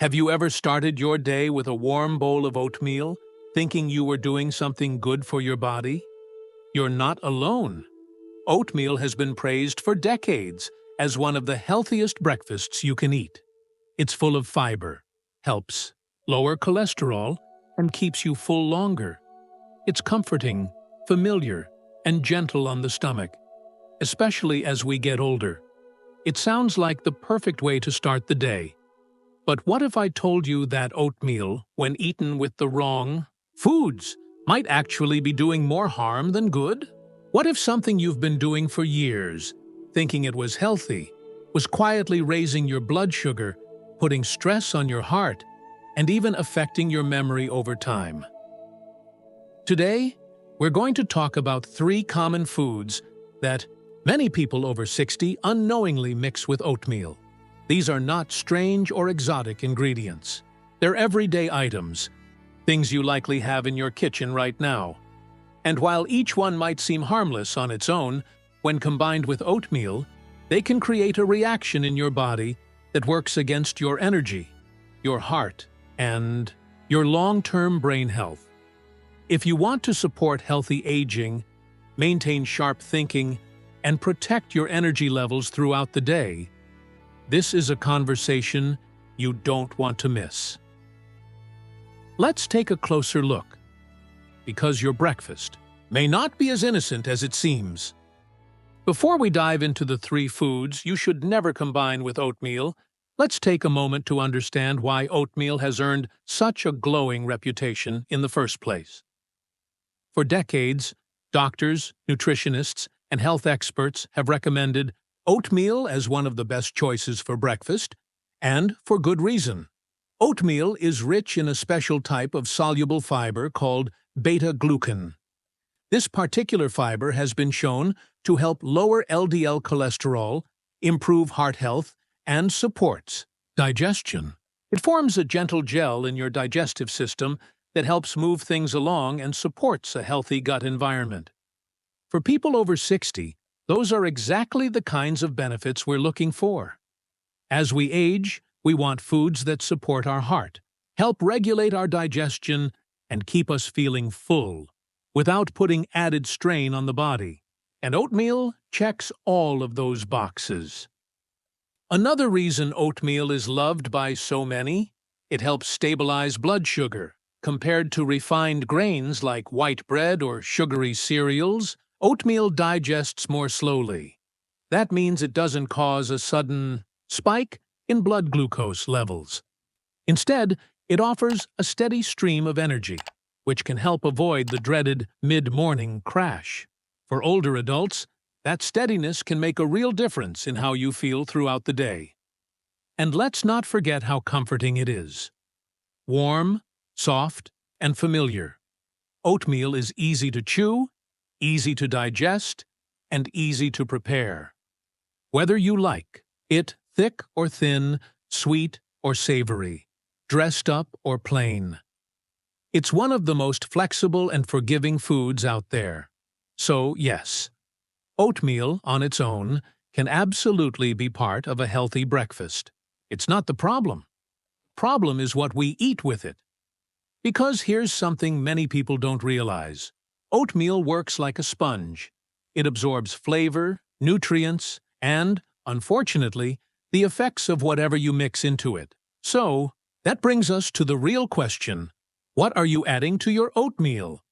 Have you ever started your day with a warm bowl of oatmeal, thinking you were doing something good for your body? You're not alone. Oatmeal has been praised for decades as one of the healthiest breakfasts you can eat. It's full of fiber, helps lower cholesterol, and keeps you full longer. It's comforting, familiar, and gentle on the stomach, especially as we get older. It sounds like the perfect way to start the day. But what if I told you that oatmeal, when eaten with the wrong foods, might actually be doing more harm than good? What if something you've been doing for years, thinking it was healthy, was quietly raising your blood sugar, putting stress on your heart, and even affecting your memory over time? Today, we're going to talk about 3 common foods that many people over 60 unknowingly mix with oatmeal. These are not strange or exotic ingredients. They're everyday items, things you likely have in your kitchen right now. And while each one might seem harmless on its own, when combined with oatmeal, they can create a reaction in your body that works against your energy, your heart, and your long-term brain health. If you want to support healthy aging, maintain sharp thinking, and protect your energy levels throughout the day, this is a conversation you don't want to miss. Let's take a closer look, because your breakfast may not be as innocent as it seems. Before we dive into the 3 foods you should never combine with oatmeal, let's take a moment to understand why oatmeal has earned such a glowing reputation in the first place. For decades, doctors, nutritionists, and health experts have recommended oatmeal as one of the best choices for breakfast, and for good reason. Oatmeal is rich in a special type of soluble fiber called beta-glucan. This particular fiber has been shown to help lower LDL cholesterol, improve heart health, and supports digestion. It forms a gentle gel in your digestive system that helps move things along and supports a healthy gut environment. For people over 60, those are exactly the kinds of benefits we're looking for. As we age, we want foods that support our heart, help regulate our digestion, and keep us feeling full, without putting added strain on the body. And oatmeal checks all of those boxes. Another reason oatmeal is loved by so many, it helps stabilize blood sugar. Compared to refined grains like white bread or sugary cereals, oatmeal digests more slowly. That means it doesn't cause a sudden spike in blood glucose levels. Instead, it offers a steady stream of energy, which can help avoid the dreaded mid-morning crash. For older adults, that steadiness can make a real difference in how you feel throughout the day. And let's not forget how comforting it is. Warm, soft, and familiar. Oatmeal is easy to chew, easy to digest, and easy to prepare. Whether you like it thick or thin, sweet or savory, dressed up or plain, it's one of the most flexible and forgiving foods out there. So, yes, oatmeal on its own can absolutely be part of a healthy breakfast. It's not the problem. The problem is what we eat with it. Because here's something many people don't realize. Oatmeal works like a sponge. It absorbs flavor, nutrients, and, unfortunately, the effects of whatever you mix into it. So, that brings us to the real question. What are you adding to your oatmeal?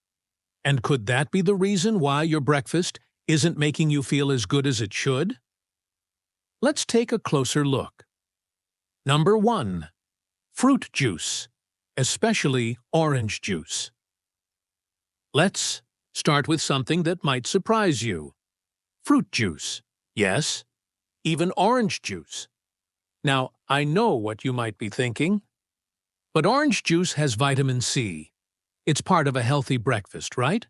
And could that be the reason why your breakfast isn't making you feel as good as it should? Let's take a closer look. Number 1. Fruit juice, especially orange juice. Let's start with something that might surprise you. Fruit juice. Yes, even orange juice. Now, I know what you might be thinking. But orange juice has vitamin C. It's part of a healthy breakfast, right?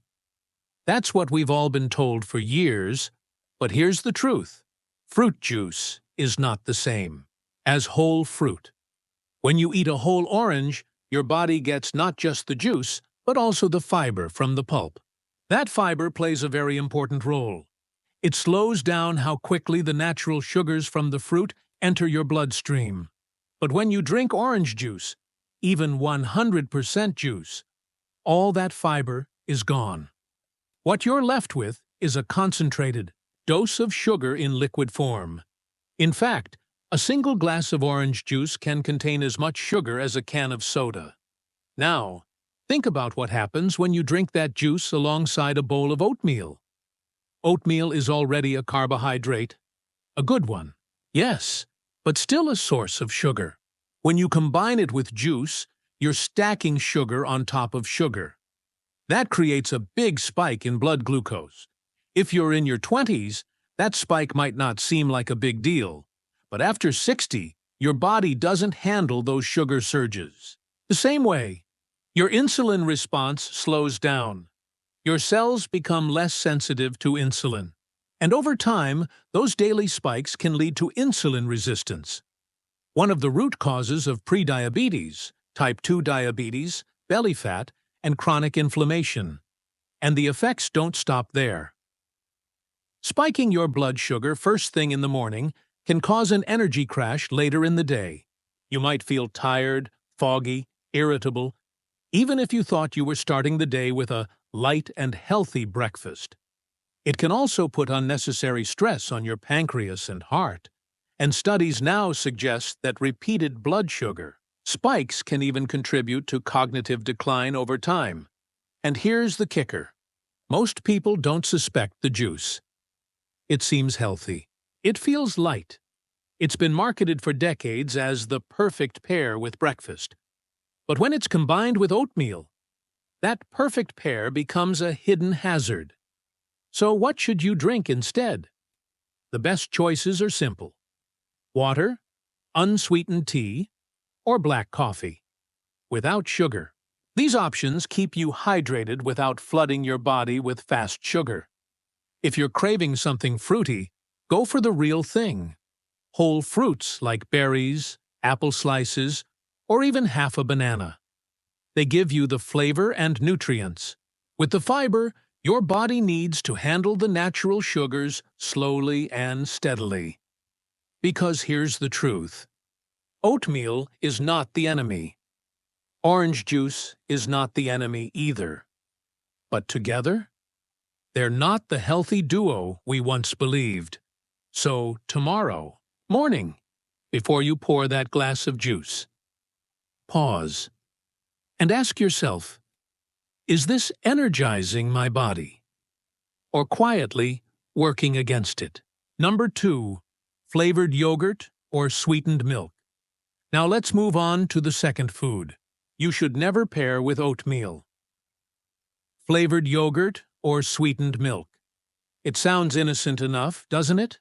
That's what we've all been told for years, but here's the truth. Fruit juice is not the same as whole fruit. When you eat a whole orange, your body gets not just the juice, but also the fiber from the pulp. That fiber plays a very important role. It slows down how quickly the natural sugars from the fruit enter your bloodstream. But when you drink orange juice, even 100% juice, all that fiber is gone. What you're left with is a concentrated dose of sugar in liquid form. In fact, a single glass of orange juice can contain as much sugar as a can of soda. Now, think about what happens when you drink that juice alongside a bowl of oatmeal. Oatmeal is already a carbohydrate, a good one, yes, but still a source of sugar. When you combine it with juice, you're stacking sugar on top of sugar. That creates a big spike in blood glucose. If you're in your 20s, that spike might not seem like a big deal, but after 60, your body doesn't handle those sugar surges. The same way, your insulin response slows down. Your cells become less sensitive to insulin. And over time, those daily spikes can lead to insulin resistance. One of the root causes of prediabetes, type 2 diabetes, belly fat, and chronic inflammation. And the effects don't stop there. Spiking your blood sugar first thing in the morning can cause an energy crash later in the day. You might feel tired, foggy, irritable, even if you thought you were starting the day with a light and healthy breakfast. It can also put unnecessary stress on your pancreas and heart, and studies now suggest that repeated blood sugar spikes can even contribute to cognitive decline over time. And here's the kicker. Most people don't suspect the juice. It seems healthy. It feels light. It's been marketed for decades as the perfect pair with breakfast. But when it's combined with oatmeal, that perfect pair becomes a hidden hazard. So what should you drink instead? The best choices are simple: water, unsweetened tea, or black coffee, without sugar. These options keep you hydrated without flooding your body with fast sugar. If you're craving something fruity, go for the real thing. Whole fruits like berries, apple slices, or even half a banana. They give you the flavor and nutrients. With the fiber, your body needs to handle the natural sugars slowly and steadily. Because here's the truth. Oatmeal is not the enemy. Orange juice is not the enemy either. But together, they're not the healthy duo we once believed. So tomorrow morning, before you pour that glass of juice, pause and ask yourself, is this energizing my body, or quietly working against it? Number 2, flavored yogurt or sweetened milk. Now let's move on to the second food you should never pair with oatmeal. Flavored yogurt or sweetened milk. It sounds innocent enough, doesn't it?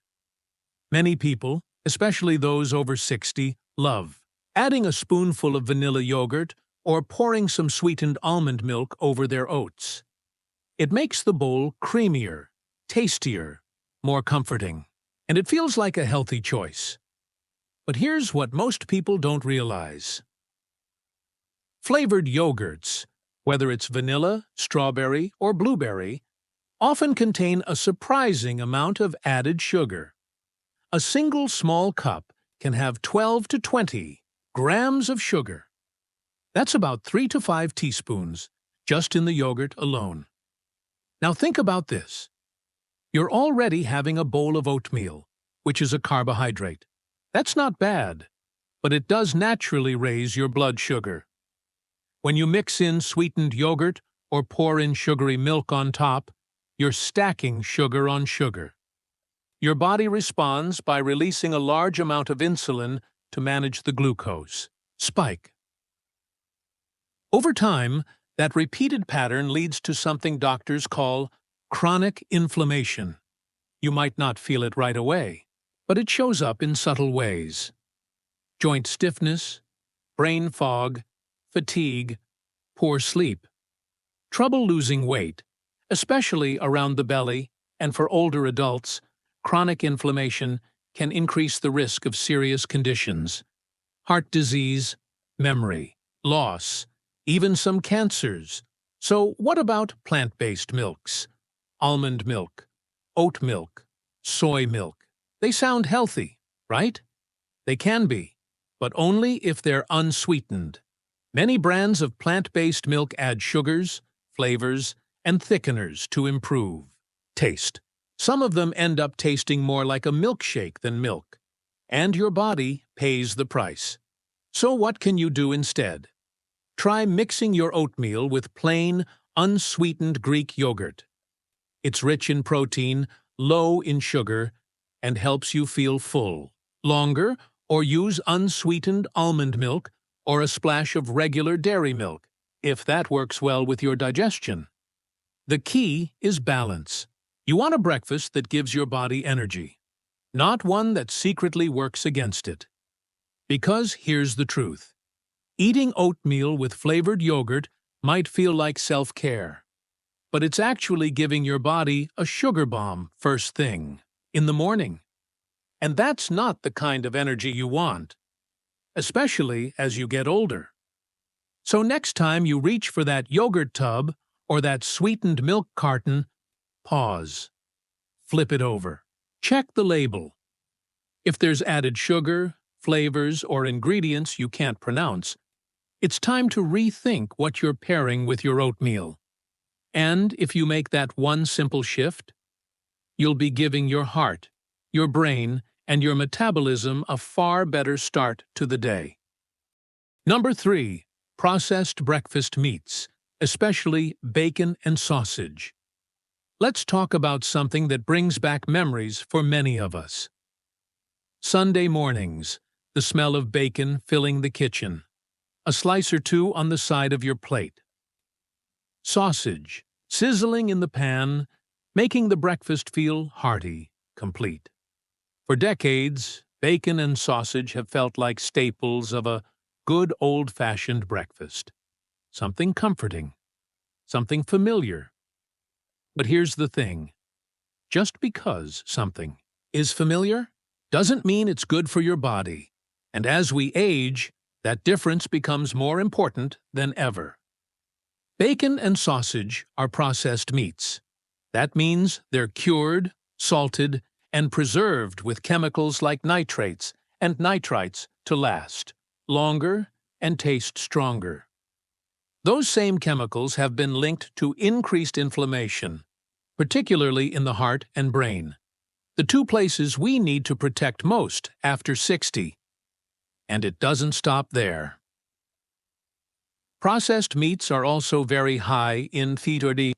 Many people, especially those over 60, love adding a spoonful of vanilla yogurt or pouring some sweetened almond milk over their oats. It makes the bowl creamier, tastier, more comforting, and it feels like a healthy choice. But here's what most people don't realize. Flavored yogurts, whether it's vanilla, strawberry, or blueberry, often contain a surprising amount of added sugar. A single small cup can have 12 to 20 grams of sugar. That's about 3 to 5 teaspoons, just in the yogurt alone. Now think about this. You're already having a bowl of oatmeal, which is a carbohydrate. That's not bad, but it does naturally raise your blood sugar. When you mix in sweetened yogurt or pour in sugary milk on top, you're stacking sugar on sugar. Your body responds by releasing a large amount of insulin to manage the glucose spike. Over time, that repeated pattern leads to something doctors call chronic inflammation. You might not feel it right away, but it shows up in subtle ways. Joint stiffness, brain fog, fatigue, poor sleep, trouble losing weight, especially around the belly, and for older adults, chronic inflammation can increase the risk of serious conditions, heart disease, memory, loss, even some cancers. So what about plant-based milks? Almond milk, oat milk, soy milk. They sound healthy, right? They can be. but only if they're unsweetened. Many brands of plant-based milk add sugars, flavors, and thickeners to improve taste. Some of them end up tasting more like a milkshake than milk, and your body pays the price. So what can you do instead? Try mixing your oatmeal with plain, unsweetened Greek yogurt. It's rich in protein, low in sugar, and helps you feel full longer, or use unsweetened almond milk or a splash of regular dairy milk, if that works well with your digestion. The key is balance. You want a breakfast that gives your body energy, not one that secretly works against it. Because here's the truth. Eating oatmeal with flavored yogurt might feel like self-care, but it's actually giving your body a sugar bomb first thing in the morning. And that's not the kind of energy you want, especially as you get older. So next time you reach for that yogurt tub or that sweetened milk carton, pause. Flip it over. Check the label. If there's added sugar, flavors, or ingredients you can't pronounce, it's time to rethink what you're pairing with your oatmeal. And if you make that one simple shift, you'll be giving your heart, your brain, and your metabolism a far better start to the day. Number 3. Processed breakfast meats, especially bacon and sausage. Let's talk about something that brings back memories for many of us. Sunday mornings, the smell of bacon filling the kitchen, a slice or two on the side of your plate. Sausage, sizzling in the pan, making the breakfast feel hearty, complete. For decades, bacon and sausage have felt like staples of a good old-fashioned breakfast. Something comforting, something familiar. But here's the thing. Just because something is familiar doesn't mean it's good for your body. And as we age, that difference becomes more important than ever. Bacon and sausage are processed meats. That means they're cured, salted, and preserved with chemicals like nitrates and nitrites to last longer and taste stronger. Those same chemicals have been linked to increased inflammation, particularly in the heart and brain, the two places we need to protect most after 60. And it doesn't stop there. Processed meats are also very high in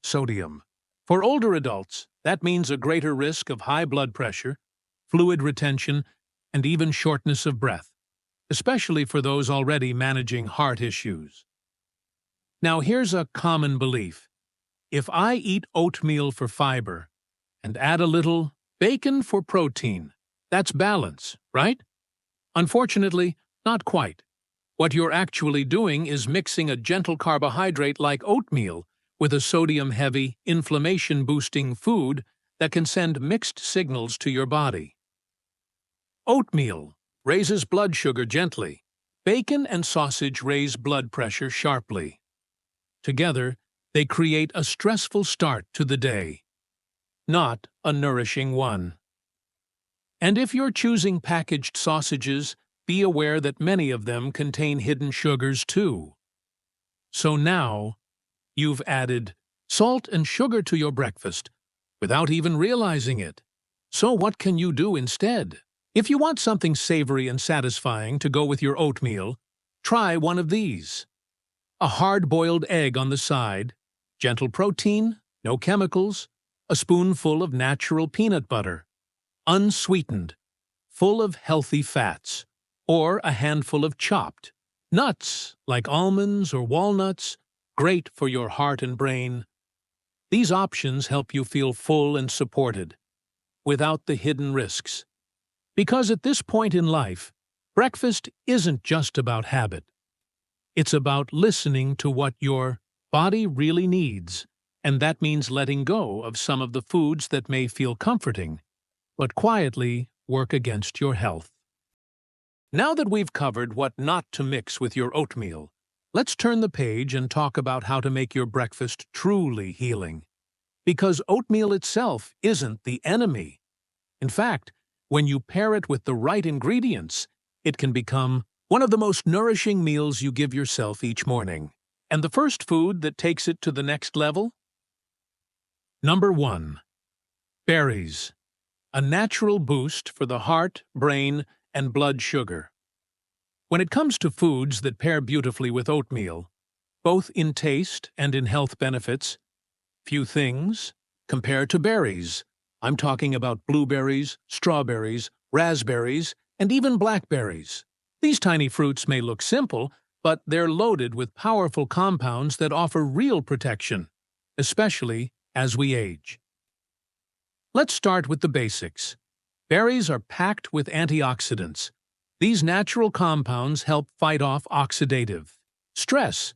sodium. For older adults, that means a greater risk of high blood pressure, fluid retention, and even shortness of breath, especially for those already managing heart issues. Now here's a common belief. If I eat oatmeal for fiber and add a little bacon for protein, that's balance, right? Unfortunately, not quite. What you're actually doing is mixing a gentle carbohydrate like oatmeal with a sodium-heavy, inflammation-boosting food that can send mixed signals to your body. Oatmeal raises blood sugar gently. Bacon and sausage raise blood pressure sharply. Together, they create a stressful start to the day, not a nourishing one. And if you're choosing packaged sausages, be aware that many of them contain hidden sugars too. So now, you've added salt and sugar to your breakfast without even realizing it. So what can you do instead? If you want something savory and satisfying to go with your oatmeal, try one of these. A hard-boiled egg on the side, gentle protein, no chemicals, a spoonful of natural peanut butter, unsweetened, full of healthy fats, or a handful of chopped nuts like almonds or walnuts, great for your heart and brain. These options help you feel full and supported, without the hidden risks. Because at this point in life, breakfast isn't just about habit. It's about listening to what your body really needs, and that means letting go of some of the foods that may feel comforting, but quietly work against your health. Now that we've covered what not to mix with your oatmeal, let's turn the page and talk about how to make your breakfast truly healing. Because oatmeal itself isn't the enemy. In fact, when you pair it with the right ingredients, it can become One of the most nourishing meals you give yourself each morning. And the first food that takes it to the next level? Number 1. Berries. A natural boost for the heart, brain, and blood sugar. When it comes to foods that pair beautifully with oatmeal, both in taste and in health benefits, few things compare to berries. I'm talking about blueberries, strawberries, raspberries, and even blackberries. These tiny fruits may look simple, but they're loaded with powerful compounds that offer real protection, especially as we age. Let's start with the basics. Berries are packed with antioxidants. These natural compounds help fight off oxidative stress,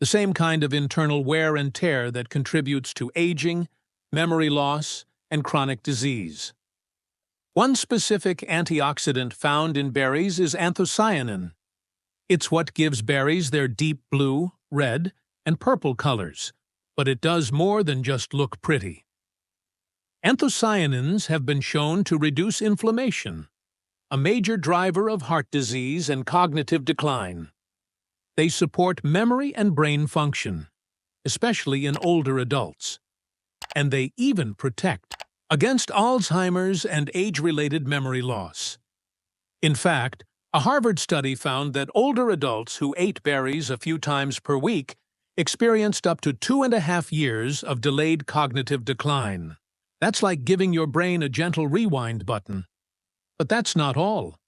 the same kind of internal wear and tear that contributes to aging, memory loss, and chronic disease. One specific antioxidant found in berries is anthocyanin. It's what gives berries their deep blue, red, and purple colors, but it does more than just look pretty. Anthocyanins have been shown to reduce inflammation, a major driver of heart disease and cognitive decline. They support memory and brain function, especially in older adults. And they even protect against Alzheimer's and age-related memory loss. In fact, a Harvard study found that older adults who ate berries a few times per week experienced up to 2.5 years of delayed cognitive decline. That's like giving your brain a gentle rewind button. But that's not all.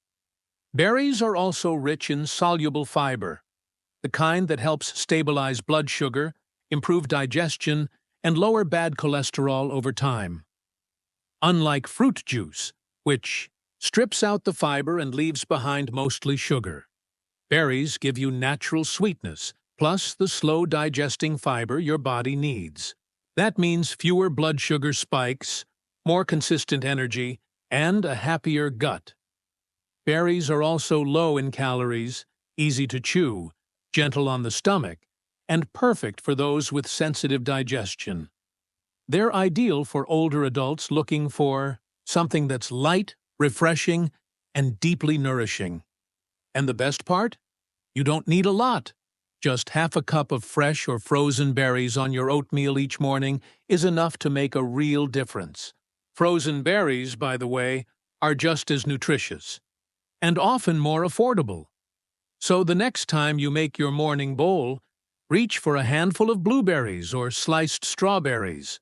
Berries are also rich in soluble fiber, the kind that helps stabilize blood sugar, improve digestion, and lower bad cholesterol over time. Unlike fruit juice, which strips out the fiber and leaves behind mostly sugar, berries give you natural sweetness, plus the slow-digesting fiber your body needs. That means fewer blood sugar spikes, more consistent energy, and a happier gut. Berries are also low in calories, easy to chew, gentle on the stomach, and perfect for those with sensitive digestion. They're ideal for older adults looking for something that's light, refreshing, and deeply nourishing. And the best part? You don't need a lot. Just half a cup of fresh or frozen berries on your oatmeal each morning is enough to make a real difference. Frozen berries, by the way, are just as nutritious and often more affordable. So the next time you make your morning bowl, reach for a handful of blueberries or sliced strawberries.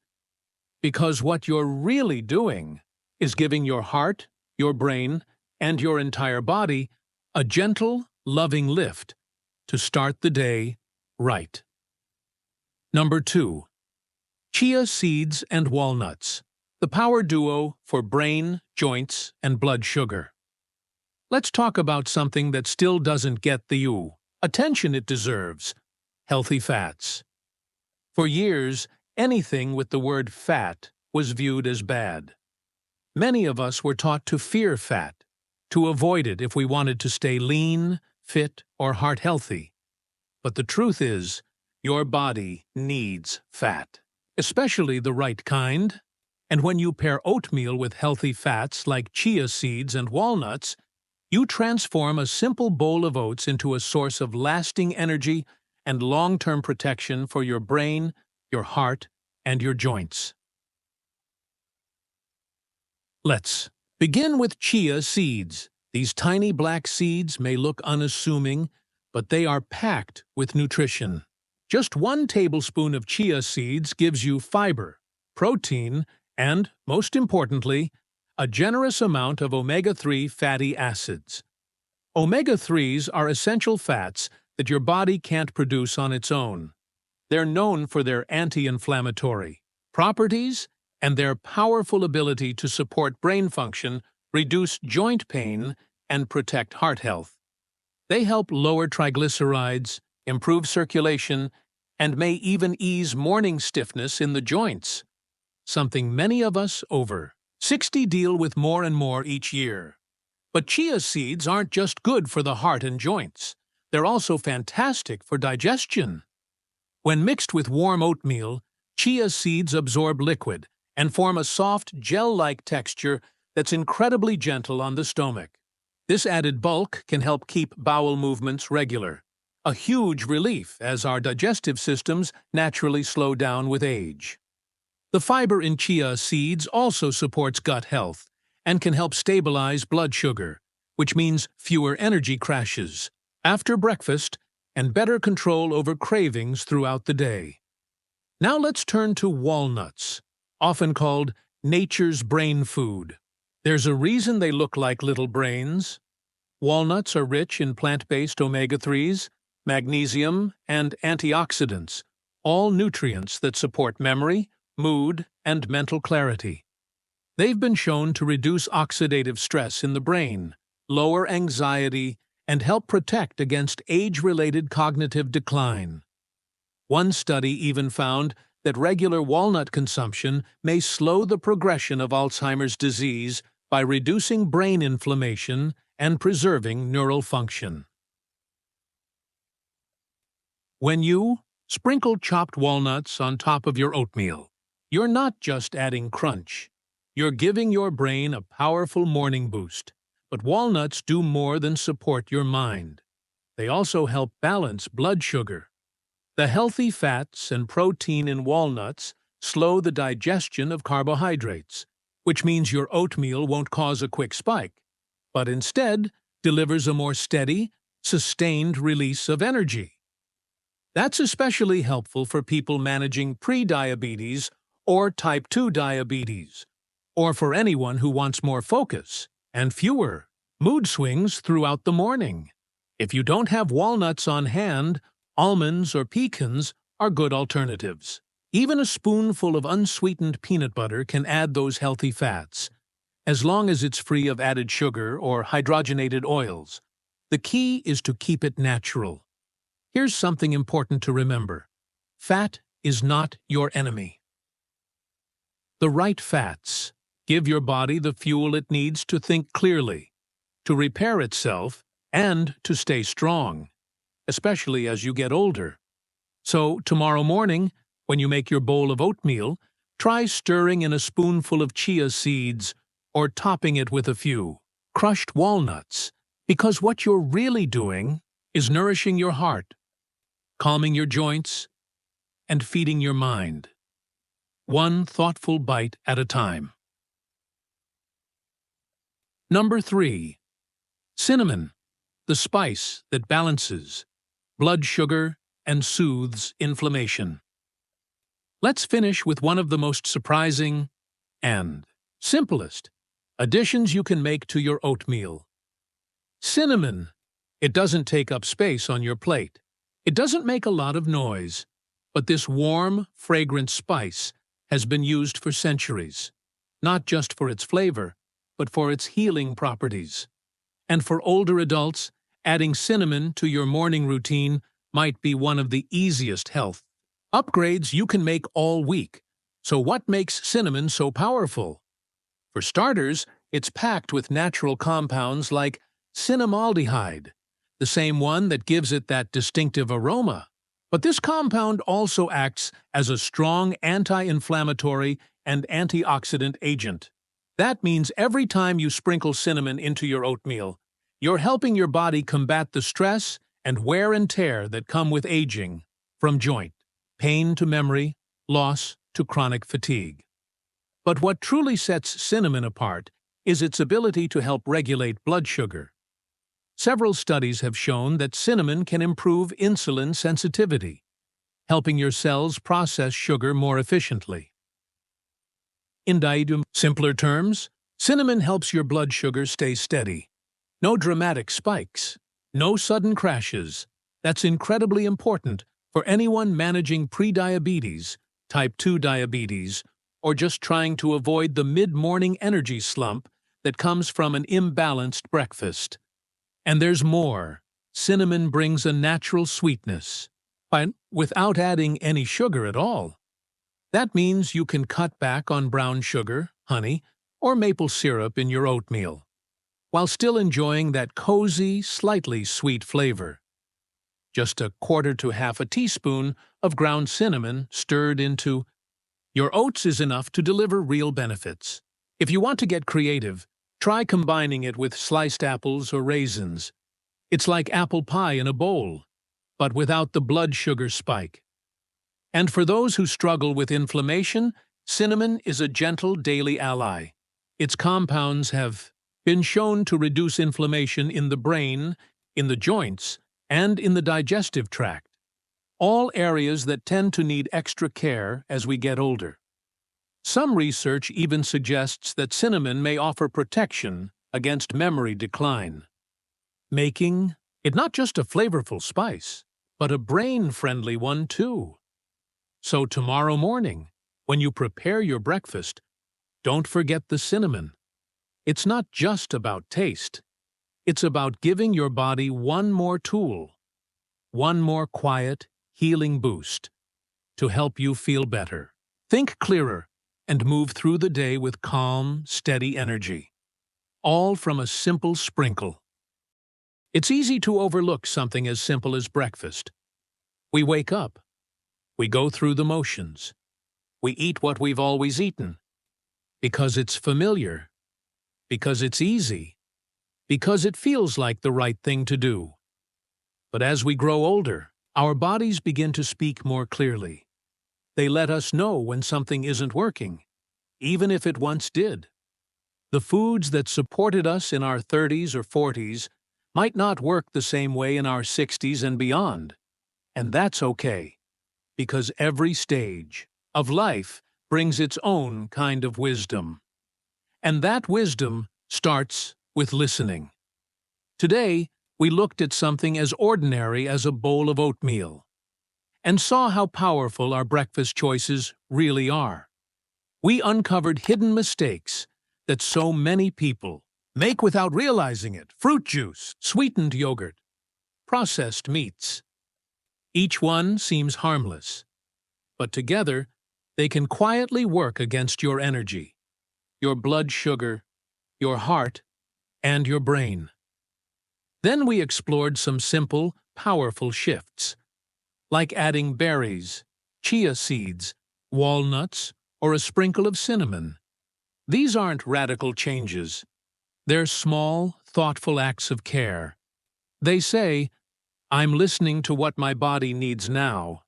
Because what you're really doing is giving your heart, your brain, and your entire body a gentle, loving lift to start the day right. Number 2. Chia seeds and walnuts, the power duo for brain, joints, and blood sugar. Let's talk about something that still doesn't get the attention it deserves: healthy fats. For years, anything with the word fat was viewed as bad. Many of us were taught to fear fat, to avoid it if we wanted to stay lean, fit, or heart healthy. But the truth is, your body needs fat, especially the right kind. And when you pair oatmeal with healthy fats like chia seeds and walnuts, you transform a simple bowl of oats into a source of lasting energy and long-term protection for your brain, your heart, and your joints. Let's begin with chia seeds. These tiny black seeds may look unassuming, but they are packed with nutrition. Just 1 tablespoon of chia seeds gives you fiber, protein, and, most importantly, a generous amount of omega-3 fatty acids. Omega-3s are essential fats that your body can't produce on its own. They're known for their anti-inflammatory properties and their powerful ability to support brain function, reduce joint pain, and protect heart health. They help lower triglycerides, improve circulation, and may even ease morning stiffness in the joints, something many of us over 60 deal with more and more each year. But chia seeds aren't just good for the heart and joints. They're also fantastic for digestion. When mixed with warm oatmeal, chia seeds absorb liquid and form a soft, gel-like texture that's incredibly gentle on the stomach. This added bulk can help keep bowel movements regular, a huge relief as our digestive systems naturally slow down with age. The fiber in chia seeds also supports gut health and can help stabilize blood sugar, which means fewer energy crashes after breakfast and better control over cravings throughout the day. Now let's turn to walnuts, often called nature's brain food. There's a reason they look like little brains. Walnuts are rich in plant-based omega-3s, magnesium, and antioxidants, all nutrients that support memory, mood, and mental clarity. They've been shown to reduce oxidative stress in the brain, lower anxiety, and help protect against age-related cognitive decline. One study even found that regular walnut consumption may slow the progression of Alzheimer's disease by reducing brain inflammation and preserving neural function. When you sprinkle chopped walnuts on top of your oatmeal, you're not just adding crunch. You're giving your brain a powerful morning boost. But walnuts do more than support your mind. They also help balance blood sugar. The healthy fats and protein in walnuts slow the digestion of carbohydrates, which means your oatmeal won't cause a quick spike, but instead delivers a more steady, sustained release of energy. That's especially helpful for people managing pre-diabetes or type 2 diabetes, or for anyone who wants more focus and fewer mood swings throughout the morning. If you don't have walnuts on hand, almonds or pecans are good alternatives. Even a spoonful of unsweetened peanut butter can add those healthy fats, as long as it's free of added sugar or hydrogenated oils. The key is to keep it natural. Here's something important to remember. Fat is not your enemy. The right fats give your body the fuel it needs to think clearly, to repair itself, and to stay strong, especially as you get older. So, tomorrow morning, when you make your bowl of oatmeal, try stirring in a spoonful of chia seeds or topping it with a few crushed walnuts, because what you're really doing is nourishing your heart, calming your joints, and feeding your mind. One thoughtful bite at a time. Number 3. Cinnamon, the spice that balances blood sugar and soothes inflammation. Let's finish with one of the most surprising and simplest additions you can make to your oatmeal. Cinnamon. It doesn't take up space on your plate. It doesn't make a lot of noise, but this warm, fragrant spice has been used for centuries, not just for its flavor, but for its healing properties. And for older adults, adding cinnamon to your morning routine might be one of the easiest health upgrades you can make all week. So what makes cinnamon so powerful? For starters, it's packed with natural compounds like cinnamaldehyde, the same one that gives it that distinctive aroma. But this compound also acts as a strong anti-inflammatory and antioxidant agent. That means every time you sprinkle cinnamon into your oatmeal, you're helping your body combat the stress and wear and tear that come with aging, from joint pain to memory, loss to chronic fatigue. But what truly sets cinnamon apart is its ability to help regulate blood sugar. Several studies have shown that cinnamon can improve insulin sensitivity, helping your cells process sugar more efficiently. In simpler terms, cinnamon helps your blood sugar stay steady. No dramatic spikes, no sudden crashes. That's incredibly important for anyone managing prediabetes, type 2 diabetes, or just trying to avoid the mid-morning energy slump that comes from an imbalanced breakfast. And there's more. Cinnamon brings a natural sweetness, without adding any sugar at all. That means you can cut back on brown sugar, honey, or maple syrup in your oatmeal, while still enjoying that cozy, slightly sweet flavor. Just a quarter to half a teaspoon of ground cinnamon stirred into your oats is enough to deliver real benefits. If you want to get creative, Try combining it with sliced apples or raisins. It's like apple pie in a bowl, but without the blood sugar spike. And for those who struggle with inflammation, cinnamon is a gentle daily ally. Its compounds have been shown to reduce inflammation in the brain, in the joints, and in the digestive tract, all areas that tend to need extra care as we get older. Some research even suggests that cinnamon may offer protection against memory decline, making it not just a flavorful spice, but a brain-friendly one too. So tomorrow morning, when you prepare your breakfast, don't forget the cinnamon. It's not just about taste. It's about giving your body one more tool, one more quiet, healing boost to help you feel better. Think clearer and move through the day with calm, steady energy, all from a simple sprinkle. It's easy to overlook something as simple as breakfast. We wake up. We go through the motions. We eat what we've always eaten. Because it's familiar. Because it's easy. Because it feels like the right thing to do. But as we grow older, our bodies begin to speak more clearly. They let us know when something isn't working, even if it once did. The foods that supported us in our 30s or 40s might not work the same way in our 60s and beyond. And that's okay, because every stage of life brings its own kind of wisdom. And that wisdom starts with listening. Today, we looked at something as ordinary as a bowl of oatmeal, and saw how powerful our breakfast choices really are. We uncovered hidden mistakes that so many people make without realizing it: fruit juice, sweetened yogurt, processed meats. Each one seems harmless, but together they can quietly work against your energy, your blood sugar, your heart, and your brain. Then we explored some simple, powerful shifts, like adding berries, chia seeds, walnuts, or a sprinkle of cinnamon. These aren't radical changes. They're small, thoughtful acts of care. They say, I'm listening to what my body needs now.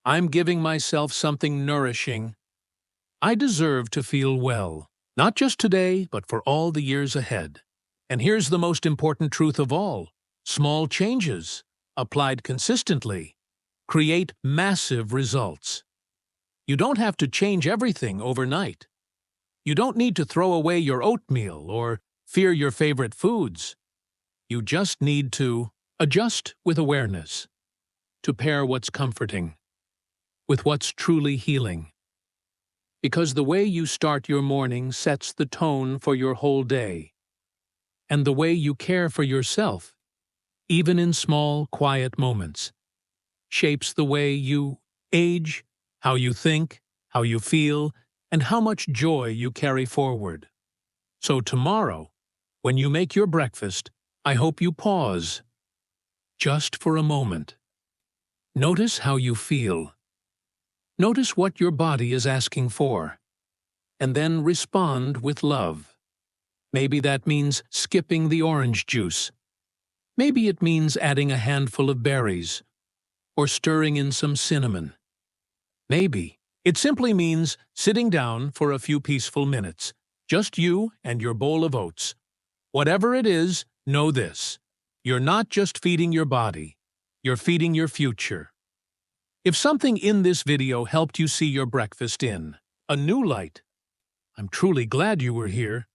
I'm giving myself something nourishing. I deserve to feel well, not just today, but for all the years ahead. And here's the most important truth of all: small changes, applied consistently, create massive results. You don't have to change everything overnight. You don't need to throw away your oatmeal or fear your favorite foods. You just need to adjust with awareness, to pair what's comforting with what's truly healing. Because the way you start your morning sets the tone for your whole day. And the way you care for yourself, even in small, quiet moments, shapes the way you age, how you think, how you feel, and how much joy you carry forward. So tomorrow, when you make your breakfast, I hope you pause, just for a moment. Notice how you feel. Notice what your body is asking for, and then respond with love. Maybe that means skipping the orange juice. Maybe it means adding a handful of berries, or stirring in some cinnamon. Maybe it simply means sitting down for a few peaceful minutes, just you and your bowl of oats. Whatever it is, know this: you're not just feeding your body, you're feeding your future. If something in this video helped you see your breakfast in a new light, I'm truly glad you were here.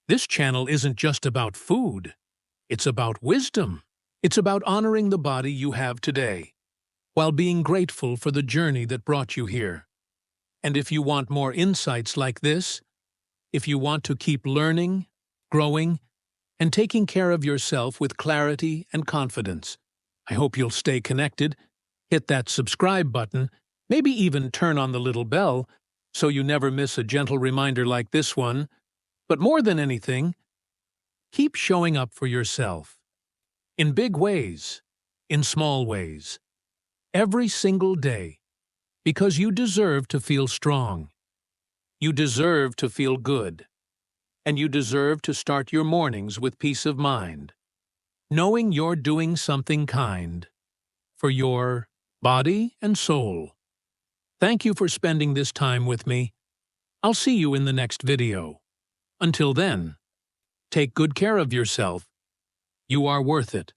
This channel isn't just about food. It's about wisdom. It's about honoring the body you have today, while being grateful for the journey that brought you here. And if you want more insights like this, if you want to keep learning, growing, and taking care of yourself with clarity and confidence, I hope you'll stay connected. Hit that subscribe button, maybe even turn on the little bell so you never miss a gentle reminder like this one. But more than anything, keep showing up for yourself. In big ways, in small ways, every single day, because you deserve to feel strong. You deserve to feel good. and you deserve to start your mornings with peace of mind, knowing you're doing something kind for your body and soul. Thank you for spending this time with me. I'll see you in the next video. Until then, take good care of yourself. You are worth it.